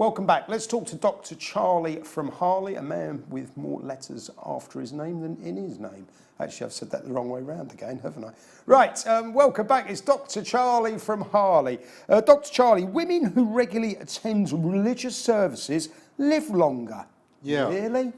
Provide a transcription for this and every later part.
Welcome back. Let's talk to Dr Charlie from Harley, a man with more letters after his name than in his name. Actually, I've said that the wrong way round again, haven't I? Right, welcome back. It's Dr Charlie from Harley. Dr Charlie, women who regularly attend religious services live longer. Yeah. Really?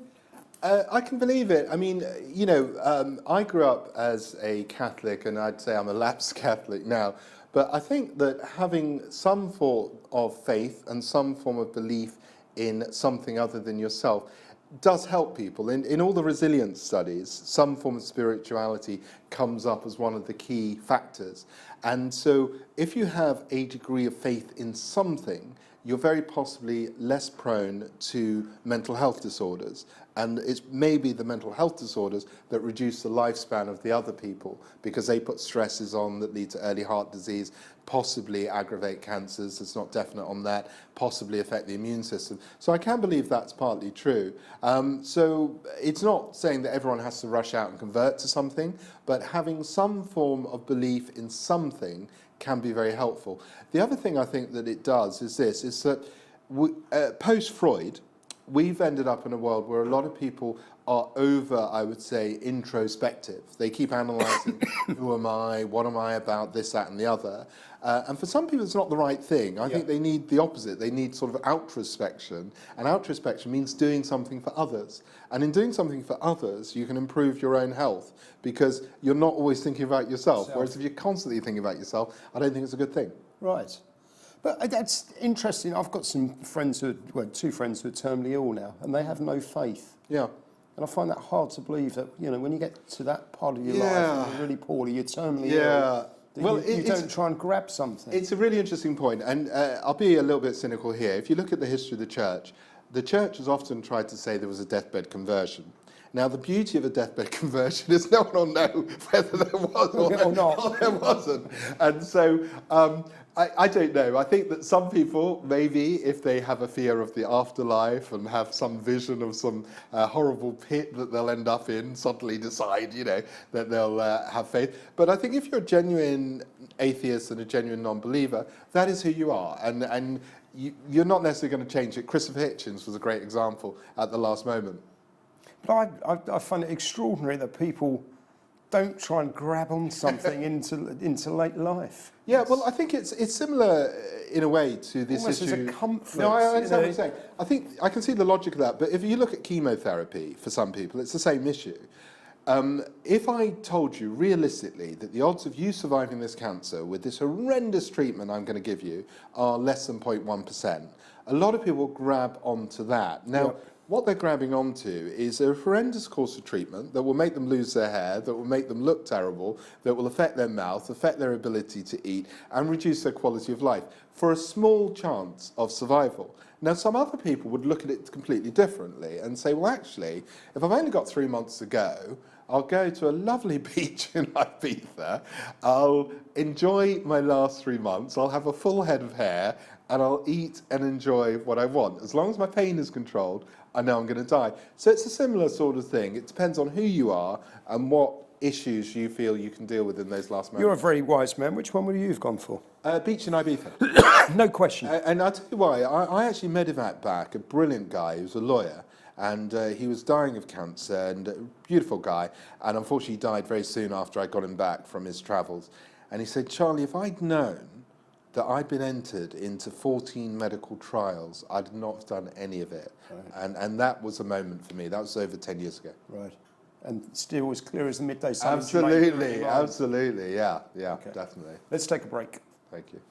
I can believe it. I mean, you know, I grew up as a Catholic, and I'd say I'm a lapsed Catholic now. But I think that having some form of faith and some form of belief in something other than yourself does help people. In all the resilience studies, some form of spirituality comes up as one of the key factors. And so if you have a degree of faith in something, you're very possibly less prone to mental health disorders. And it's maybe the mental health disorders that reduce the lifespan of the other people because they put stresses on that lead to early heart disease, possibly aggravate cancers, it's not definite on that, possibly affect the immune system. So I can believe that's partly true. So it's not saying that everyone has to rush out and convert to something, but having some form of belief in something can be very helpful. The other thing I think that it does is this, is that post-Freud, we've ended up in a world where a lot of people are over, I would say, introspective. They keep analysing, who am I, what am I about, this, that and the other. And for some people it's not the right thing. I think they need the opposite. They need sort of outrospection. And outrospection means doing something for others. And in doing something for others, you can improve your own health because you're not always thinking about yourself. Whereas if you're constantly thinking about yourself, I don't think it's a good thing. Right. But that's interesting. I've got some friends who, well, two friends who are terminally ill now, and they have no faith. Yeah. And I find that hard to believe that, you know, when you get to that part of your life and you're really poorly, you're terminally ill, well, you don't try and grab something. It's a really interesting point, and I'll be a little bit cynical here. If you look at the history of the church has often tried to say there was a deathbed conversion. Now, the beauty of a deathbed conversion is no one will know whether there was or not. Or there wasn't. And so I don't know. I think that some people, maybe, if they have a fear of the afterlife and have some vision of some horrible pit that they'll end up in, suddenly decide, you know, that they'll have faith. But I think if you're a genuine atheist and a genuine non-believer, that is who you are. And you're not necessarily going to change it. Christopher Hitchens was a great example at the last moment. But I find it extraordinary that people don't try and grab on something into late life. Yeah, well, I think it's similar in a way to this almost issue. As a comfort. No, I understand what you're saying. I think I can see the logic of that. But if you look at chemotherapy for some people, it's the same issue. If I told you realistically that the odds of you surviving this cancer with this horrendous treatment I'm going to give you are less than 0.1%, a lot of people grab onto that. Now. What they're grabbing onto is a horrendous course of treatment that will make them lose their hair, that will make them look terrible, that will affect their mouth, affect their ability to eat, and reduce their quality of life for a small chance of survival. Now, some other people would look at it completely differently and say, well, actually, if I've only got 3 months to go, I'll go to a lovely beach in Ibiza, I'll enjoy my last 3 months, I'll have a full head of hair, and I'll eat and enjoy what I want. As long as my pain is controlled, I know I'm going to die. So it's a similar sort of thing. It depends on who you are and what issues you feel you can deal with in those last moments. You're a very wise man. Which one would you have gone for? Beach in Ibiza. No question. And I'll tell you why. I actually medevac back a brilliant guy who was a lawyer, and he was dying of cancer, and a beautiful guy, and unfortunately he died very soon after I got him back from his travels. And he said, Charlie, if I'd known that I'd been entered into 14 medical trials, I'd not have done any of it. Right. And that was a moment for me. That was over 10 years ago. Right. And still as clear as the midday sun. Absolutely, absolutely, yeah, okay. Definitely. Let's take a break. Thank you.